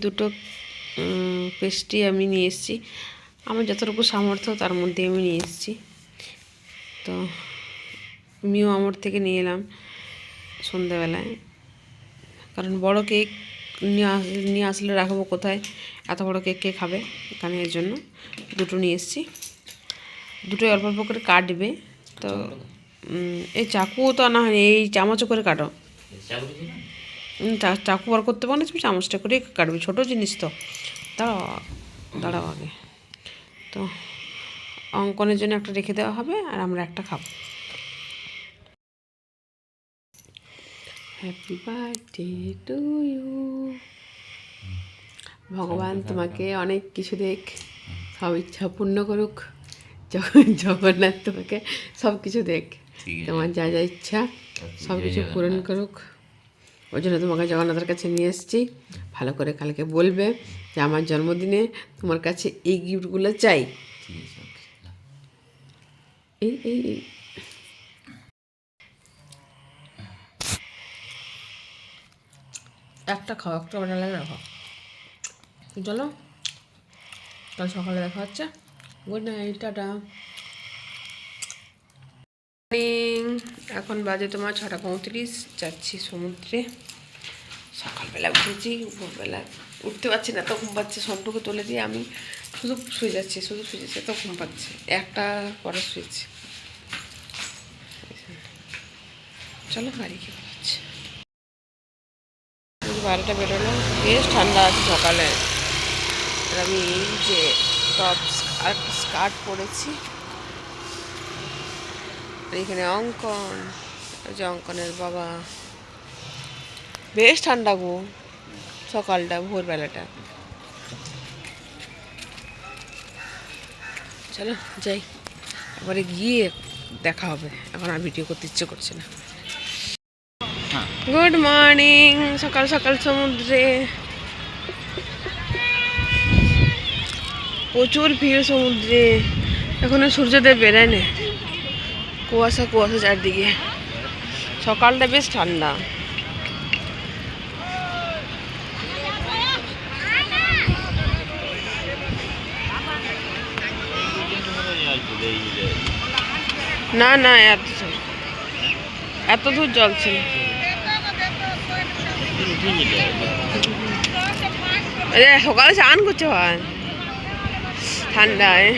দুটো পেস্ট্রি আমি নিয়ে এসেছি, আমার যতটুকু সামর্থ্য তার মধ্যে আমি নিয়ে এসেছি। তো মিও আমর থেকে নিয়ে এলাম সন্ধ্যাবেলায়, কারণ বড় কেক নিয়ে আসলে রাখবো কোথায়, এত বড় কেক কে খাবে এখানে, এর জন্য দুটো নিয়ে এসেছি। দুটোই অল্প অল্প করে কাটবে। তো এই চাকুও তো আনা হয়নি, এই চামচও করে কাটো। চাকু বার করতে পারো না, তুমি চামচটা করে কাটবে, ছোটো জিনিস তো। দাঁড়াও আগে। তো অঙ্কনের জন্য একটা রেখে দেওয়া হবে আর আমরা একটা খাবো। Happy birthday to you. ভগবান তোমাকে অনেক কিছু দেখ, সব ইচ্ছা পূর্ণ করুক। জগন্নাথ তোমাকে সব কিছু দেখ, তোমার যা যা ইচ্ছা সব কিছু পূরণ করুক। ওই জন্য তোমাকে জগন্নাথের কাছে নিয়ে এসেছি। ভালো করে কালকে বলবে যে আমার জন্মদিনে তোমার কাছে এই গিফটগুলো চাই। এই এই এই একটা খাও, একটা বেলা লাগে রাখো। চলো কাল সকালে দেখা হচ্ছে। Good night, tata. এখন বাজে তোমার 6:35, যাচ্ছি সমুদ্রে। সকালবেলা উঠেছি, ভোরবেলা উঠতে পারছি না, তো ঘুম পাচ্ছে। সবটুকু তুলে দিয়ে আমি শুধু শুয়ে যাচ্ছি, তো ঘুম পাচ্ছে। একটা পরে শুয়েছি। চলো গাড়ি খেয়ে বেরোচ্ছে। 12টা বেরোলো, বেশ ঠান্ডা আছে সকালে। আর আমি এই যে টপ আর স্কার্ট পরেছি, এখানে অঙ্কন, ওই যে অঙ্কনের বাবা। বেশ ঠান্ডা গো সকালটা, ভোরবেলাটা। চলো যাই, একবারে গিয়ে দেখা হবে। এখন আর ভিডিও করতে ইচ্ছে করছে না। গুড মর্নিং, সকাল সকাল সমুদ্রে প্রচুর ভিড় সমুদ্রে। এখনো সূর্যদেব বেরোয়নি, কুয়াশা কুয়াশা চারদিকে। সকালটা বেশ ঠান্ডা। না না, এত দূর জল ছিল। সকালে স্নান করছে ভাই, ঠান্ডায়।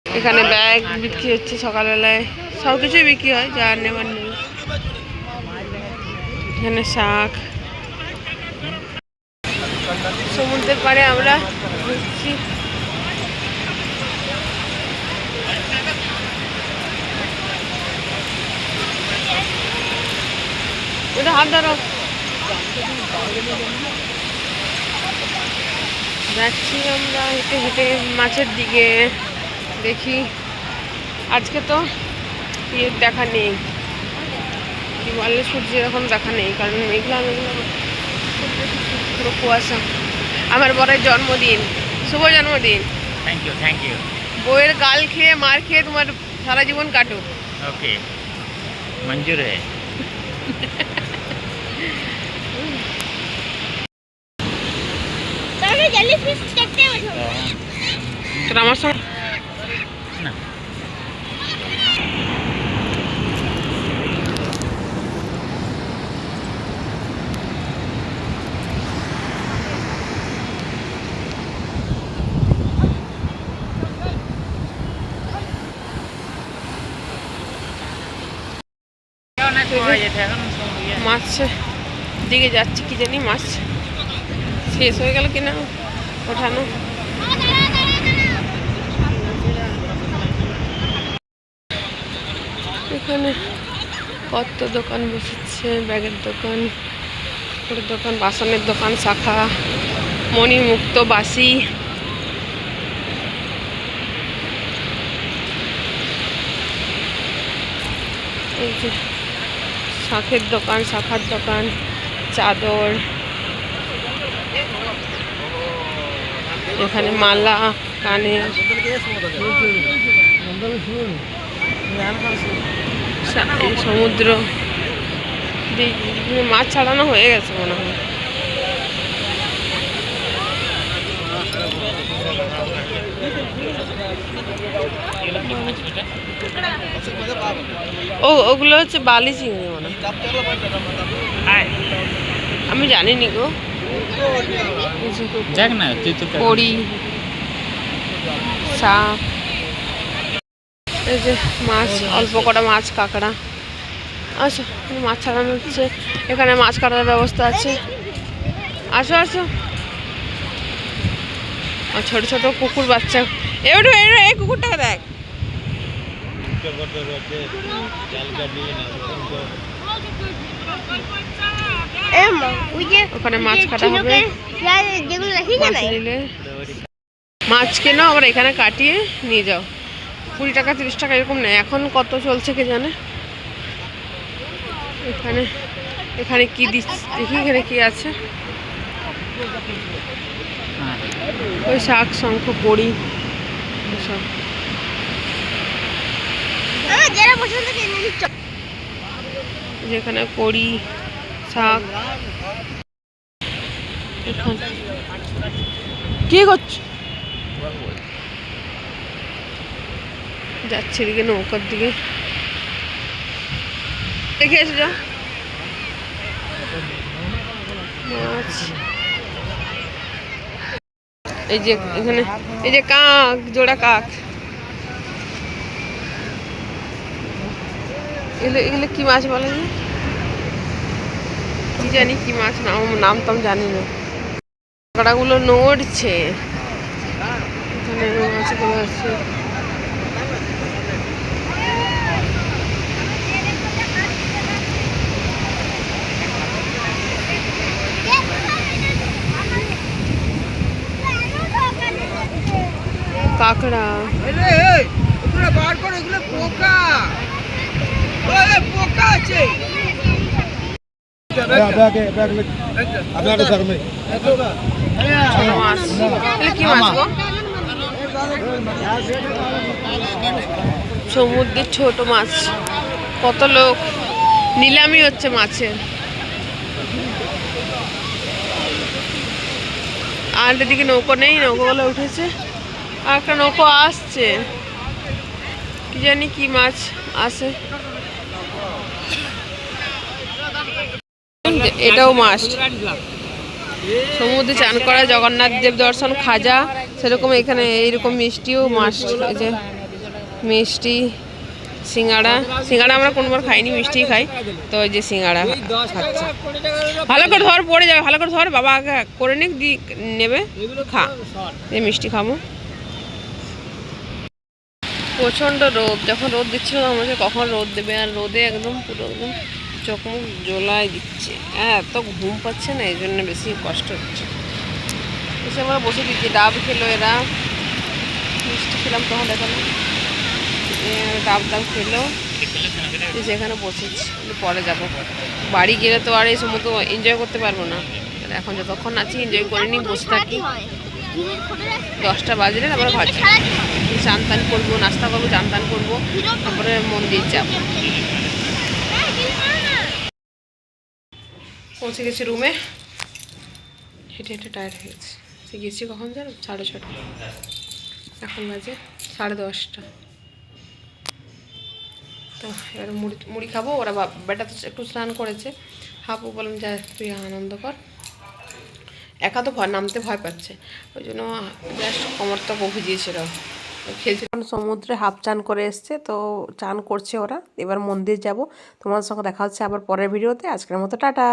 এখানে ব্যাগ বিক্রি হচ্ছে সকালবেলায়, সব কিছুই বিক্রি হয়, যা নেবার নেই। এখানে শাক। সমুদ্রের পাড়ে আমরা ঘুরছি। ওটা হাত ধরো। যাচ্ছি আমরা হেঁটে হেঁটে মাছের দিকে। দেখি আজকে তো ইয়ের দেখা নেই, কি বলে, সূর্যের এখন দেখা নেই, কারণ মেঘলা মেঘলা পুরো কুয়াশা। আমার বরের জন্মদিন, শুভ জন্মদিন। Thank you. বইয়ের গাল খেয়ে মার খেয়ে তোমার সারা জীবন কাটুক। ওকে, মঞ্জুর হে। তোর আমার সঙ্গে না, মাছ দিকে যাচ্ছি, কি জানি মাছ শেষ হয়ে গেল কিনা ওঠানো। এখানে কত দোকান বসেছে, ব্যাগের দোকান, দোকান, বাসনের দোকান, শাখা, মণিমুক্ত, বাসি। এই যে শাঁখের দোকান, শাখার দোকান, চাদর, এখানে মালা, কানে, সমুদ্র, দেখি মাছ ছাড়ানো হয়ে গেছে মনে হয়। ও ওগুলো হচ্ছে বালি চিংড়ি মনে হয়। আমি জানিনি গো। দেখ না তুই তো বড়ি, শাক, এই যে মাছ, অল্প কটা মাছ, কাঁকড়া। আচ্ছা, মাছ ছাড়ানো হচ্ছে। এখানে মাছ কাটার ব্যবস্থা আছে। আসো আসো। আর ছোট ছোট কুকুর বাচ্চা। এবারে এই কুকুরটাকে দেখ। ওখানে মাছ কাটা হবে। মাছ নিলে মাছ কেনো, আবার এখানে কাটিয়ে নিয়ে যাও। 20 টাকা 30 টাকা এরকম নেয়। এখন কত চলছে কে জানে। এখানে এখানে কি দিচ্ছে দেখি, এখানে কি আছে। ওই শাক, শঙ্খ, বড়ি সব। যেখানে কড়ি, শাক। কি করছো? যাচ্ছে এদিকে নৌকার দিকে। দেখে এসে যাও মাছ। এই যে এখানে এই যে কাক, জোড়া কাক। এগুলো এগুলো কি মাছ বলে যে? কি জানি কি মাছ, নাম তো আমি জানি না। কাঁকড়াগুলো নড়ছে। এখানে মাছগুলো আছে। কাঁকড়া। সমুদ্রের ছোট মাছ। কত লোক নিলামি হচ্ছে মাছের। আর এদিকে নৌকো নেই, নৌকোগুলো উঠেছে। আর একটা নৌকো আসছে, কি জানি কি মাছ আসে। এটাও মাছ। সমুদ্রে চান করা, জগন্নাথ দেব দর্শন, খাজা, সেরকম এখানে এইরকম মিষ্টিও মাছ। এই যে মিষ্টি, সিঙ্গাড়া। সিঙ্গাড়া আমরা কোনোবার খাইনি, মিষ্টি খাই। তো ওই যে সিঙ্গাড়া খাচ্ছে। ভালো করে ধর, পড়ে যাবে। ভালো করে ধর, বাবা আগে করে নিক, নেবে খা। এই মিষ্টি খাবো। প্রচণ্ড রোদ। যখন রোদ দিচ্ছিল আমাকে কখন রোদ দেবে, আর রোদে একদম পুরো একদম চোখ মুখ জ্বলাই দিচ্ছে। এত ঘুম পাচ্ছে না, এই জন্য বেশি কষ্ট হচ্ছে। এসে আমরা বসে দিচ্ছি। ডাব খেলো এরা, মিষ্টি খেলাম তখন দেখালাম। ডাব খেলো, সেখানে বসেছি। পরে যাব বাড়ি গেলে তো আর এই সময় তো এনজয় করতে পারবো না। এখন যতক্ষণ আছি এনজয় করে নিই, বসে থাকি। 10টা বাজলে তারপরে ঘর যাবো, চান টান করবো, নাস্তা করবো, চান টান করবো, তারপরে মন্দির যাবো। পৌঁছে গেছি রুমে। হেঁটে হেঁটে টায়ার্ড হয়ে গেছে। সে গেছি কখন জানো? 6:30। এখন বাজে 10:30। তো এবার মুড়ি খাবো। ওরা বেটা তো একটু স্নান করেছে। হাপু বললাম যা তুই আনন্দ কর। একা তো নামতে ভয় পাচ্ছে, ওই জন্য জাস্ট কোমরটা ভিজিয়েছিল। খেলছে। সমুদ্রে হাফ চান করে এসছে, তো চান করছে ওরা। এবার মন্দির যাব। তোমার সঙ্গে দেখা হচ্ছে আবার পরের ভিডিওতে। আজকের মতো টাটা।